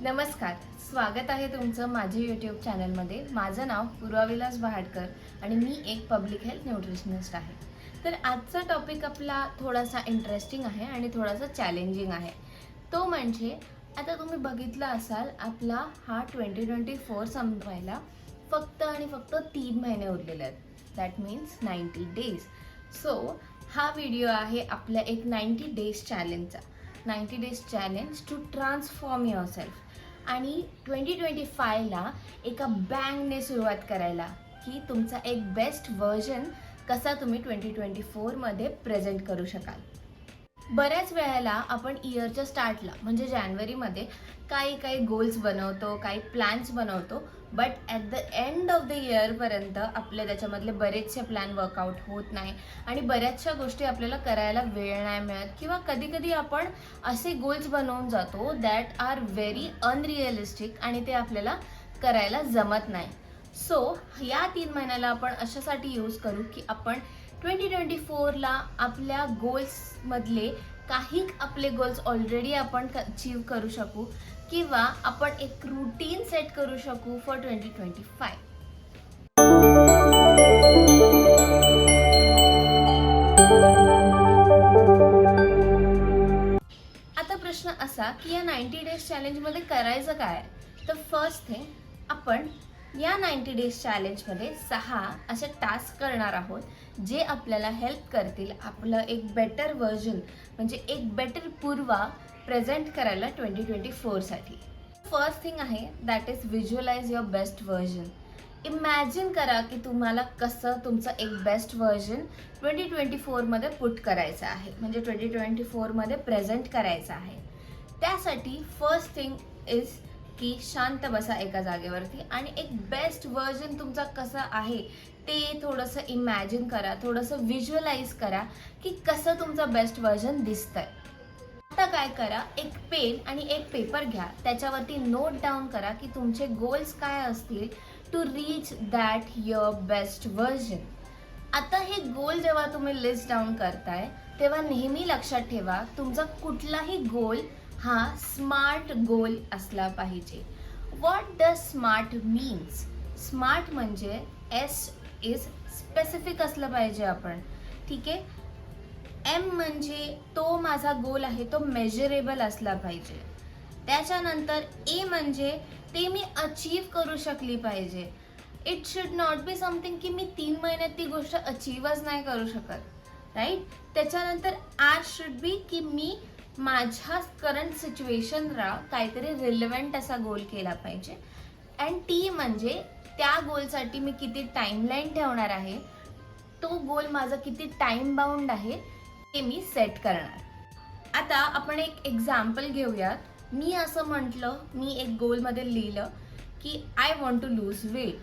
नमस्कार, स्वागत आहे तुमचं माझ्या यूट्यूब चॅनलमध्ये. माझं नाव पूर्वाविलास बहाडकर आणि मी एक पब्लिक हेल्थ न्यूट्रिशनिस्ट आहे. तर आजचा टॉपिक आपला थोडासा इंटरेस्टिंग आहे आणि थोडासा चॅलेंजिंग आहे. तो म्हणजे आता तुम्ही बघितलं असाल आपला हा 2024 संपवायला फक्त आणि फक्त 3 महिने उरलेले आहेत. That means 90 days. सो हा व्हिडिओ आहे आपल्या एक 90 डेज चॅलेंजचा. 90 days challenge to transform yourself. आणि 2025ला एका बँगने सुरुवात करायला की तुमचा एक बेस्ट व्हर्जन कसा तुम्ही 2024मध्ये प्रेझेंट करू शकाल. बऱ्याच वेळेला आपण इयरच्या स्टार्टला म्हणजे जानेवारीमध्ये काही गोल्स बनवतो, काही प्लॅन्स बनवतो, but at the end of the इयरपर्यंत आपले त्याच्यामधले बरेचसे प्लॅन वर्कआउट होत नाही आणि बऱ्याचशा गोष्टी आपल्याला करायला वेळ नाही मिळत किंवा कधी आपण असे गोल्स बनवून जातो दॅट आर व्हेरी अनरिअलिस्टिक आणि ते आपल्याला करायला जमत नाही. सो या 3 महिन्याला आपण अशासाठी यूज करू की आपण 2024ला आपल्या गोल्समधले काही आपले गोल्स ऑलरेडी आपण अचीव करू शकू किंवा आपण एक रूटीन सेट करू शकू फॉर 2025. आता प्रश्न असा की या 90 डेज चॅलेंजमध्ये करायचं काय. तर फर्स्ट थिंग, आपण या 90 डेज चॅलेंजमध्ये 6 असे टास्क करणार आहोत जे आपल्याला हेल्प करतील आपलं एक बेटर व्हर्जन म्हणजे एक बेटर पूर्वा प्रेझेंट करायला 2024साठी. फर्स्ट थिंग आहे that is visualise your best version. Imagine करा की तुम्हाला कसं तुमचं एक बेस्ट व्हर्जन 2024मध्ये पुट करायचं आहे म्हणजे 2024मध्ये प्रेझेंट करायचं आहे. त्यासाठी फर्स्ट थिंग इज की शांत बसा एका जागेवरती आणि एक बेस्ट व्हर्जन तुमचा कसा आहे ते थोडंसं इमॅजिन करा, थोडंसं व्हिज्युअलाइज करा की कसं तुमचं बेस्ट व्हर्जन दिसतंय. आता काय करा, एक पेन आणि एक पेपर घ्या, त्याच्यावरती नोट डाऊन करा की तुमचे गोल्स काय असतील to reach that your best version. आता हे गोल जेव्हा तुम्ही लिस्ट डाऊन करताय तेव्हा नेहमी लक्षात ठेवा तुमचा कुठलाही गोल हा स्मार्ट गोल असला पाहिजे. What does smart means? Smart म्हणजे एस इज स्पेसिफिक असलं पाहिजे आपण, ठीक आहे. एम म्हणजे तो माझा गोल आहे तो मेजरेबल असला पाहिजे. त्याच्यानंतर ए म्हणजे ते मी अचीव करू शकली पाहिजे. It should not be something की मी 3 महिन्यात ती गोष्ट अचीवच नाही करू शकत, राईट. त्याच्यानंतर आर शुड बी की मी माझ्या करंट सिच्युएशनला काहीतरी रिलेव्हंट असा गोल केला पाहिजे. अँड टी म्हणजे त्या गोलसाठी मी किती टाईमलाईन ठेवणार आहे, तो गोल माझा किती टाईम बाउंड आहे ते मी सेट करणार. आता आपण एक एक्झाम्पल घेऊयात. मी असं म्हटलं, मी एक गोलमध्ये लिहिलं की I want to lose weight.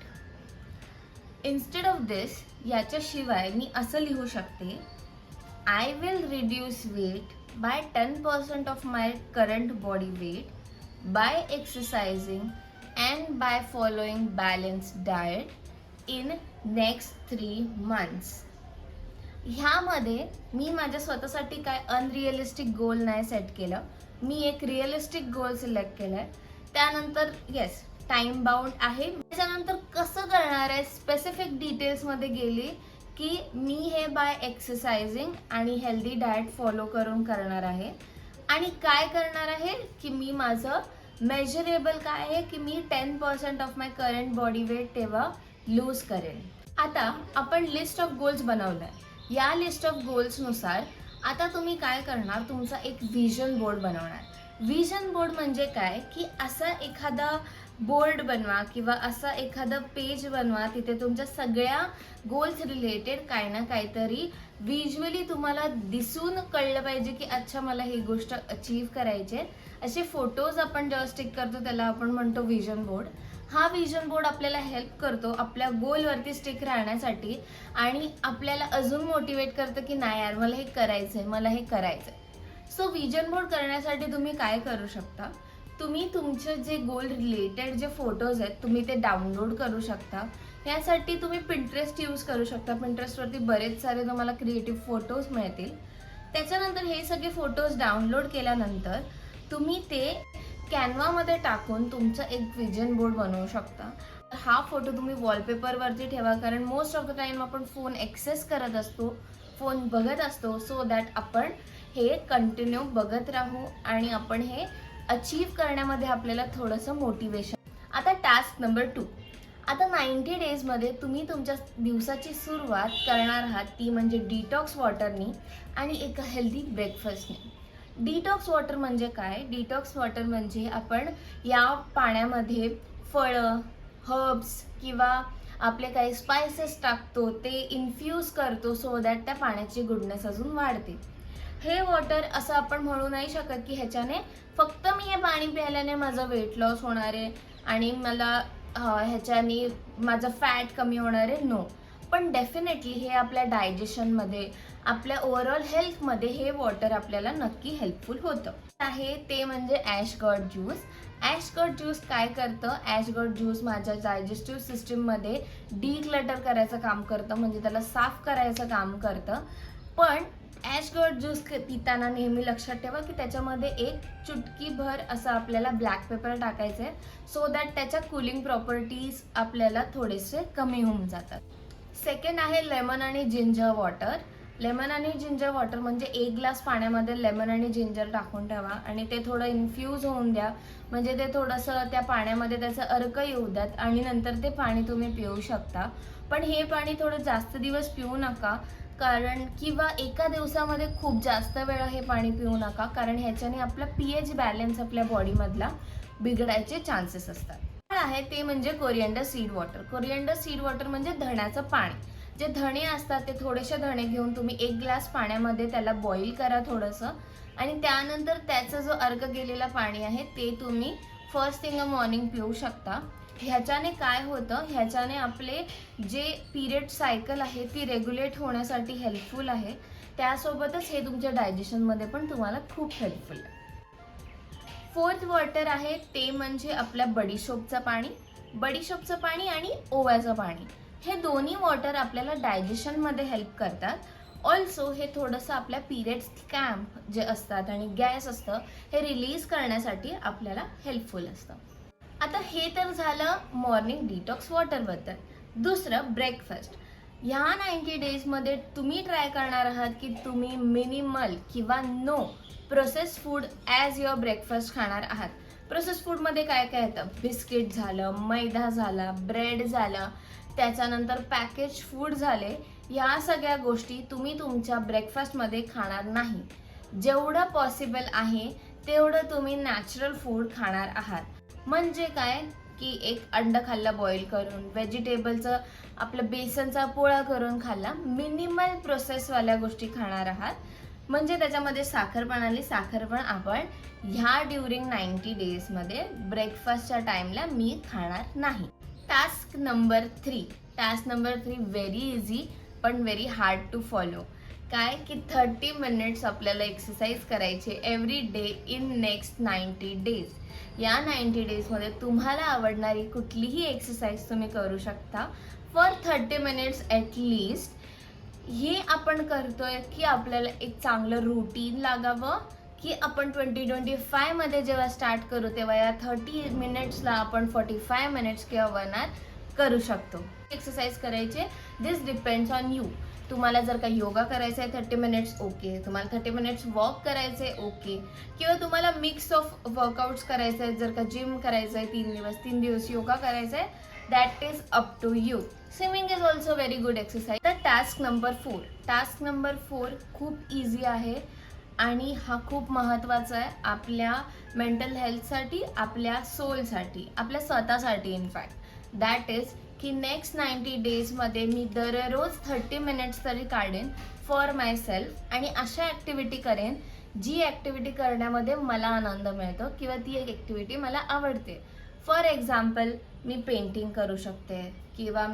Instead of this याच्याशिवाय मी असं लिहू शकते, I will reduce weight by 10% of my current body weight by exercising and by following balanced diet in next 3 months. ह्यामध्ये मी माझ्या स्वतःसाठी काय अनरिअलिस्टिक गोल नाही सेट केलं, मी एक रिअलिस्टिक गोल सिलेक्ट केलाय. त्यानंतर येस टाइम बाउंड आहे. त्याच्यानंतर कसं करणार आहे स्पेसिफिक डिटेल्समध्ये गेली की मी हे बाय एक्सरसाइजिंग आणि हेल्दी डाएट फॉलो करून करणार आहे. आणि काय करणार आहे की मी माझं मेजरेबल काय आहे की मी 10% of my current body weight तेव्हा लूज करेन. आता आपण लिस्ट ऑफ गोल्स बनवलं आहे. या लिस्ट ऑफ गोल्सनुसार आता तुम्ही काय करणार, तुमचा एक व्हिजन बोर्ड बनवणार. व्हिजन बोर्ड म्हणजे काय की असा एखादा बोर्ड बनवा किंवा असा एखादा पेज बनवा, तिथे तुमच्या सगळ्या गोल्स रिलेटेड काही ना काहीतरी व्हिज्युअली तुम्हाला दिसून कळलं पाहिजे की अच्छा मला ही गोष्ट अचीव करायची आहे. असे फोटोज आपण जेव्हा स्टिक करतो त्याला आपण म्हणतो व्हिजन बोर्ड. हा व्हिजन बोर्ड आपल्याला हेल्प करतो आपल्या गोलवरती स्टिक राहण्यासाठी आणि आपल्याला अजून मोटिवेट करतं की नाही यार मला हे करायचंय, मला हे करायचंय. सो व्हिजन बोर्ड करण्यासाठी तुम्ही काय करू शकता, तुम्ही तुमचे जे गोल रिलेटेड जे फोटोज आहेत तुम्ही ते डाउनलोड करू शकता. यासाठी तुम्ही पिंटरेस्ट यूज करू शकता. पिंटरेस्टवरती बरेच सारे तुम्हाला क्रिएटिव्ह फोटोज मिळतील. त्याच्यानंतर हे सगळे फोटोज डाउनलोड केल्यानंतर तुम्ही ते कॅनवामध्ये टाकून तुमचं एक विजन बोर्ड बनवू शकता. हा फोटो तुम्ही वॉलपेपरवरती ठेवा, कारण मोस्ट ऑफ द टाइम आपण फोन ॲक्सेस करत असतो, फोन बघत असतो, सो दॅट आपण हे कंटिन्यू बघत राहू आणि आपण हे अचीव करण्यामध्ये आपल्याला थोडंसं मोटिवेशन. आता टास्क नंबर 2. आता 90 डेजमध्ये तुम्ही तुमच्या दिवसाची सुरुवात करणार आहात, ती म्हणजे डिटॉक्स वॉटरनी आणि एका हेल्दी ब्रेकफास्टने. डिटॉक्स वॉटर म्हणजे काय? डिटॉक्स वॉटर म्हणजे आपण या पाण्यामध्ये फळं, हर्ब्स किंवा आपले काही स्पायसेस टाकतो, ते इन्फ्यूज करतो, सो दॅट त्या पाण्याची गुडनेस अजून वाढते. हे वॉटर असं आपण म्हणू नाही शकत की ह्याच्याने फक्त मी हे पाणी प्यायल्याने माझं वेट लॉस होणार आहे आणि मला ह्याच्याने माझं फॅट कमी होणार आहे. नो, पण डेफिनेटली हे आपल्या डायजेशनमध्ये, आपल्या ओव्हरऑल हेल्थमध्ये हे वॉटर आपल्याला नक्की हेल्पफुल होतं आहे. ते म्हणजे ॲशगॉर्ड ज्यूस. ॲशगॉर्ड ज्यूस काय करतं? ॲशगॉर्ड ज्यूस माझ्या डायजेस्टिव्ह सिस्टीममध्ये डिक्लटर करायचं काम करतं, म्हणजे त्याला साफ करायचं काम करतं. पण ॲशगॉर्ड ज्यूस पिताना नेहमी लक्षात ठेवा की त्याच्यामध्ये एक चुटकीभर असं आपल्याला ब्लॅक पेपर टाकायचं आहे, सो दॅट त्याच्या कुलिंग प्रॉपर्टीज आपल्याला थोडेसे कमी होऊन जातात. सेकंड आहे लेमन आणि जिंजर वॉटर. लेमन आणि जिंजर वॉटर म्हणजे 1 ग्लास पाण्यामध्ये लेमन आणि जिंजर टाकून ठेवा आणि ते थोडं इन्फ्यूज होऊन द्या, म्हणजे ते थोडंसं त्या पाण्यामध्ये त्याचा अर्क येऊ द्यात आणि नंतर ते पाणी तुम्ही पिऊ शकता. पण हे पाणी थोडं जास्त दिवस पिऊ नका, कारण किंवा एका दिवसामध्ये खूप जास्त वेळा हे पाणी पिऊ नका, कारण ह्याच्याने आपला pH बॅलन्स आपल्या बॉडीमधला बिघडायचे चान्सेस असतात. आहे ते म्हणजे coriander seed water. Coriander seed water म्हणजे धण्याचं पाणी. जे धणे असतात ते थोडेसे धणे घेऊन तुम्ही 1 ग्लास पाण्यामध्ये त्याला बॉईल करा थोडंसं, आणि त्यानंतर त्याचा जो अर्क गेलेला पाणी आहे ते तुम्ही फर्स्ट थिंग मॉर्निंग पिऊ शकता. ह्याच्याने काय होतं? ह्याच्याने आपले जे पिरियड सायकल आहे ती रेग्युलेट होण्यासाठी हेल्पफुल आहे. त्यासोबतच हे तुमच्या डायजेशनमध्ये पण तुम्हाला खूप हेल्पफुल आहे. 4th वॉटर आहे ते म्हणजे आपल्या बडीशोपचं पाणी. बडीशोपचं पाणी आणि ओव्याचं पाणी, हे दोन्ही वॉटर आपल्याला डायजेशनमध्ये हेल्प करतात. ऑल्सो हे थोडंसं आपल्या पिरियड्स क्रॅम्प जे असतात आणि गॅस असतं हे रिलीज करण्यासाठी आपल्याला हेल्पफुल असतं. आता हे तर झालं मॉर्निंग डिटॉक्स वॉटरबद्दल. दुसरं ब्रेकफास्ट. ह्या 90 डेजमध्ये तुम्ही ट्राय करणार आहात की तुम्ही मिनिमल किंवा no process food as your breakfast खाणार आहात. प्रोसेस फूडमध्ये काय काय येतं? बिस्किट झालं, मैदा झाला, ब्रेड झालं, त्याच्यानंतर पॅकेज फूड झाले. या सगळ्या गोष्टी तुम्ही तुमच्या ब्रेकफास्टमध्ये खाणार नाही. जेवढं पॉसिबल आहे तेवढं तुम्ही नॅचरल फूड खाणार आहात. म्हणजे काय की एक अंड खाल्लं बॉईल करून, व्हेजिटेबलचं आपलं बेसनचा पोळा करून खाल्ला, मिनिमल प्रोसेसवाल्या गोष्टी खाणार आहात. म्हणजे त्याच्यामध्ये साखर पण आली. साखर पण आपण ह्या ड्युरिंग 90 डेजमध्ये ब्रेकफास्टच्या टाईमला मी खाणार नाही. Task number 3. Task number 3 very easy पण व्हेरी हार्ड टू फॉलो. काय की 30 मिनिट्स आपल्याला एक्सरसाइज करायचे every day in next 90 days. या 90 डेजमध्ये तुम्हाला आवडणारी कुठलीही एक्सरसाइज तुम्ही करू शकता फॉर 30 मिनिट्स ॲटलिस्ट. हे आपण करतोय की आपल्याला एक चांगलं रुटीन लागावं, की आपण 2025 मध्ये जेव्हा स्टार्ट करू तेव्हा या 30 मिनिट्सला आपण 45 मिनिट्स किंवा 1 आवर करू शकतो. एक्सरसाइज करायचे. दिस डिपेंड्स ऑन यू. तुम्हाला जर का योगा करायचं आहे 30 मिनिट्स ओके, तुम्हाला 30 मिनिट्स वॉक करायचं आहे ओके, किंवा तुम्हाला मिक्स ऑफ वर्कआउट्स करायचं आहे, जर का जिम करायचं आहे 3 दिवस योगा करायचं आहे, that is up to you. Swimming is also very good exercise. तर टास्क नंबर 4. टास्क नंबर 4 खूप इझी आहे आणि हा खूप महत्त्वाचा आहे आपल्या मेंटल हेल्थसाठी, आपल्या सोलसाठी, आपल्या स्वतःसाठी इनफॅक्ट. दॅट इज की नेक्स्ट 90 डेजमध्ये मी दररोज 30 मिनिट्स तरी काढेन फॉर माय सेल्फ आणि अशा ॲक्टिव्हिटी करेन जी ॲक्टिव्हिटी करण्यामध्ये मला आनंद मिळतो किंवा ती एक ॲक्टिव्हिटी मला आवडते. फॉर एक्झाम्पल मी पेंटिंग करू शकते, किंवा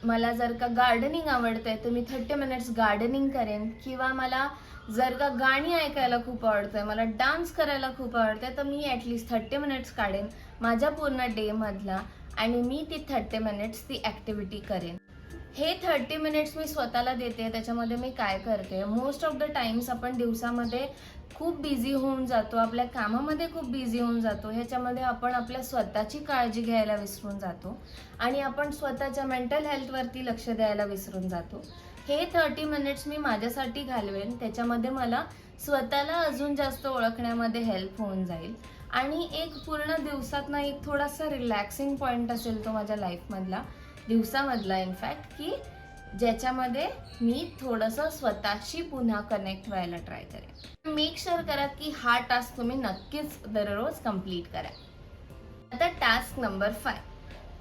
मला जर का गार्डनिंग आवडतंय तर मी 30 मिनिट्स गार्डनिंग करेन, किंवा मला जर का गाणी ऐकायला खूप आवडतंय, मला डान्स करायला खूप आवडतंय, तर मी ॲटलिस्ट 30 मिनिट्स काढेन माझ्या पूर्ण डेमधला आणि मी ती 30 मिनिट्स ती ॲक्टिव्हिटी करेन. हे 30 मिनिट्स मी स्वतःला देते. त्याच्यामध्ये मी काय करते, मोस्ट ऑफ द टाइम्स आपण दिवसामध्ये खूप बिझी होऊन जातो, आपल्या कामामध्ये खूप बिझी होऊन जातो. ह्याच्यामध्ये आपण आपल्या स्वतःची काळजी घ्यायला विसरून जातो आणि आपण स्वतःच्या मेंटल हेल्थवरती लक्ष द्यायला विसरून जातो. हे 30 मिनिट्स मी माझ्यासाठी घालवेन. त्याच्यामध्ये मला स्वतःला अजून जास्त ओळखण्यामध्ये हेल्प होऊन जाईल आणि एक पूर्ण दिवसातनं एक थोडासा रिलॅक्सिंग पॉईंट असेल तो माझ्या लाईफमधला, दिवसामधला इनफॅक्ट, की ज्याच्यामध्ये मी थोडंसं स्वतःशी पुन्हा कनेक्ट व्हायला ट्राय करेन. मेक शुअर करा की हा टास्क तुम्ही नक्कीच दररोज कंप्लीट करा. आता टास्क नंबर 5.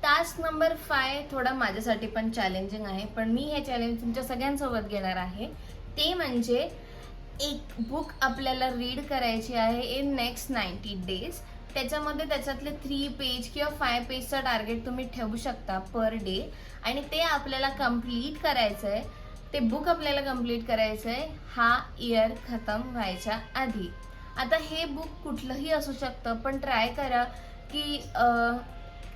टास्क नंबर 5 थोडा माझ्यासाठी पण चॅलेंजिंग आहे, पण मी हे चॅलेंज तुमच्या सगळ्यांसोबत घेणार आहे. ते म्हणजे एक बुक आपल्याला रीड करायची आहे इन नेक्स्ट 90 डेज. त्याच्यामध्ये त्याच्यातले 3 पेज किंवा 5 पेजचं टार्गेट तुम्ही ठेवू शकता पर डे आणि ते आपल्याला कंप्लीट करायचं आहे. ते बुक आपल्याला कंप्लीट करायचं आहे हा इयर खतम व्हायच्या आधी. आता हे बुक कुठलंही असू शकतं, पण ट्राय करा की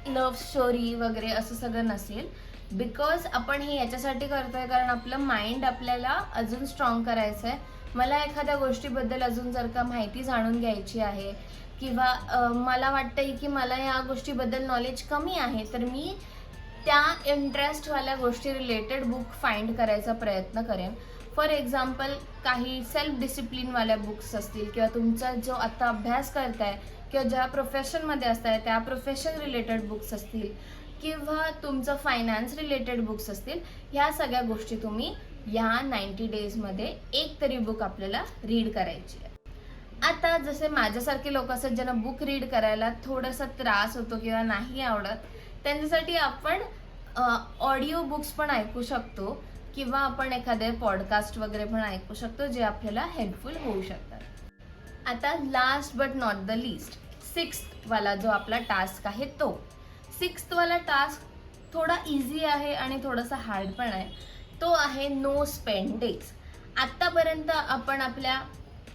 लव्ह स्टोरी वगैरे असं सगळं नसेल. बिकॉज आपण हे याच्यासाठी करतोय कारण आपलं माइंड आपल्याला अजून स्ट्रॉंग करायचं आहे. मला एखाद्या गोष्टीबद्दल अजून जर का माहिती जाणून घ्यायची आहे किंवा मला वाटतंय की मला या गोष्टीबद्दल नॉलेज कमी आहे, तर मी त्या इंटरेस्टवाल्या गोष्टी रिलेटेड बुक फाइंड करायचा प्रयत्न करेन. फॉर एक्झाम्पल काही सेल्फ डिसिप्लिनवाल्या बुक्स असतील किंवा तुमचा जो आता अभ्यास करताय किंवा ज्या प्रोफेशनमध्ये असताय त्या प्रोफेशन रिलेटेड बुक्स असतील किंवा तुमचं फायनान्स रिलेटेड बुक्स असतील, ह्या सगळ्या गोष्टी तुम्ही या 90 डेजमध्ये एक तरी बुक आपल्याला रीड करायची आहे. आता जसे माझ्यासारखे लोक असतात ज्यांना बुक रीड करायला थोडासा त्रास होतो किंवा नाही आवडत, त्यांच्यासाठी आपण ऑडिओ बुक्स पण ऐकू शकतो किंवा आपण एखादे पॉडकास्ट वगैरे पण ऐकू शकतो जे आपल्याला हेल्पफुल होऊ शकतात. आता last but not the list, 6th वाला जो आपला टास्क आहे तो 6th वाला टास्क थोडा इझी आहे आणि थोडासा हार्ड पण आहे. तो आहे नो स्पेंड डेज. आत्तापर्यंत आपण आपल्या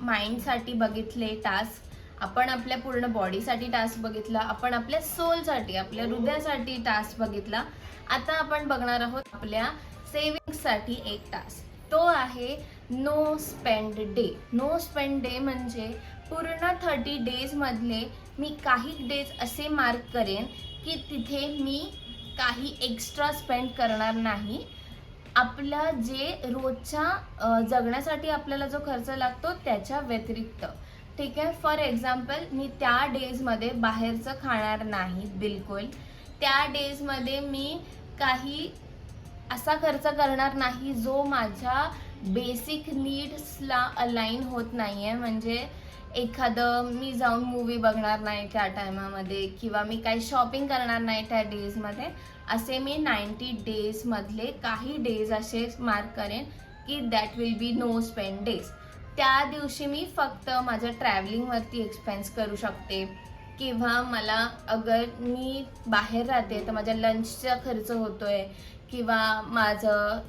माइंडसाठी बघितले टास्क, आपण आपल्या पूर्ण बॉडीसाठी टास्क बघितला, आपण आपल्या सोलसाठी आपल्या हृदयासाठी टास्क बघितला. आता आपण बघणार आहोत आपल्या सेविंग्ससाठी एक टास्क. तो आहे no spend day. No spend day म्हणजे पूर्ण 30 डेजमधले मी काही डेज असे मार्क करेन की तिथे मी काही एक्स्ट्रा स्पेंड करणार नाही. आपला जे रोजच्या जगण्यासाठी आपल्याला जो खर्च लागतो त्याच्या व्यतिरिक्त, ठीक आहे. फॉर एक्झाम्पल मी त्या डेजमध्ये बाहेरचं खाणार नाही बिलकुल. त्या डेजमध्ये मी काही असा खर्च करणार नाही जो माझ्या बेसिक नीड्सला अलाइन होत नाही आहे. म्हणजे एखादं मी जाऊन मूवी बघणार नाही त्या टायमामध्ये किंवा मी काही शॉपिंग करणार नाही त्या डेजमध्ये. असे मी 90 डेजमधले काही डेज असे मार्क करेन की that will be no spend days. त्या दिवशी मी फक्त माझ्या ट्रॅव्हलिंगवरती एक्सपेन्स करू शकते किंवा मला अगर मी बाहेर राहते तर माझ्या लंचचा खर्च होतोय किंवा माझं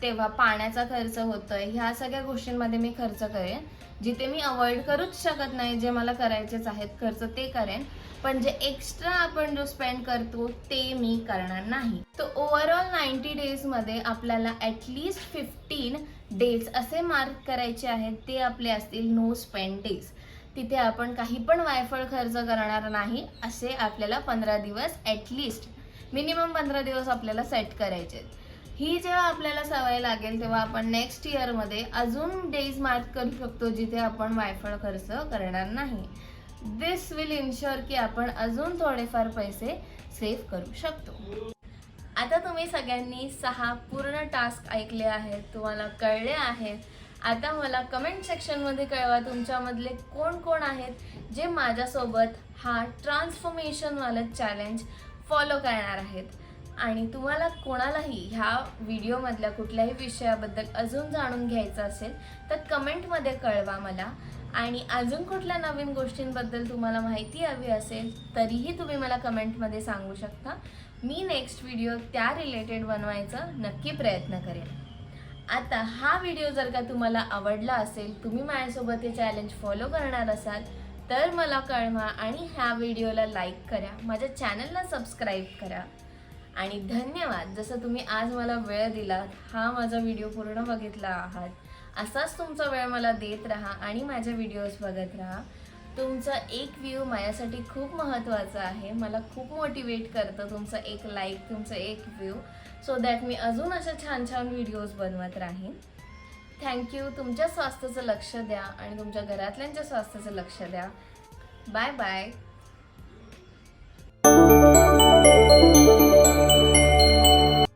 तेव्हा पाण्याचा खर्च होतोय. ह्या सगळ्या गोष्टींमध्ये मी खर्च करेन. जिथे मी अवॉइड करूच शकत नाही, जे मला करायचेच आहेत खर्च ते करेन, पण जे एक्स्ट्रा आपण जो स्पेंड करतो ते मी करणार नाही. तर ओव्हरऑल 90 डेजमध्ये आपल्याला ॲटलिस्ट 15 डेज असे मार्क करायचे आहेत. ते आपले असतील नो स्पेंड डेज. तिथे आपण काही पण वायफळ खर्च करणार नाही. असे आपल्याला 15 दिवस ॲटलिस्ट मिनिमम 15 दिवस आपल्याला सेट करायचे. ही जेव्हा आपल्याला सवय लागेल तेव्हा आपण नेक्स्ट इयरमध्ये अजून डेज मार्क करू शकतो जिथे आपण वायफळ खर्च करणार नाही. दिस विल इन्श्योर की आपण अजून थोडेफार पैसे सेव्ह करू शकतो. आता तुम्ही सगळ्यांनी 6 पूर्ण टास्क ऐकले आहेत, तुम्हाला कळले आहेत. आता मला कमेंट सेक्शनमध्ये कळवा तुमच्यामधले कोण कोण आहेत जे माझ्यासोबत हा ट्रान्सफॉर्मेशनवाला चॅलेंज फॉलो करणार आहेत. आणि तुम्हाला कोणालाही ह्या व्हिडिओमधल्या कुठल्याही विषयाबद्दल अजून जाणून घ्यायचं असेल तर कमेंटमध्ये कळवा मला. आणि अजून कुठल्या नवीन गोष्टींबद्दल तुम्हाला माहिती हवी असेल तरीही तुम्ही मला कमेंटमध्ये सांगू शकता. मी नेक्स्ट व्हिडिओ त्या रिलेटेड बनवायचा नक्की प्रयत्न करेन. आता हा व्हिडिओ जर का तुम्हाला आवडला असेल, तुम्ही माझ्यासोबत हे चॅलेंज फॉलो करणार असाल तर मला कळवा आणि ह्या व्हिडिओला लाईक करा, माझ्या चॅनलला सबस्क्राईब करा आणि धन्यवाद, जसं तुम्ही आज मला वेळ दिलात, हा माझा व्हिडिओ पूर्ण बघितला आहात. असाच तुमचा वेळ मला देत राहा आणि माझे व्हिडिओज बघत राहा. तुमचा एक व्ह्यू माझ्यासाठी खूप महत्त्वाचा आहे. मला खूप मोटिवेट करतं तुमचं एक लाईक, तुमचं एक व्ह्यू, सो दॅट मी अजून अशा छान छान व्हिडिओज बनवत राहीन. थँक्यू. तुमच्या स्वास्थ्याचं लक्ष द्या आणि तुमच्या घरातल्यांच्या स्वास्थ्याचं लक्ष द्या. Bye bye.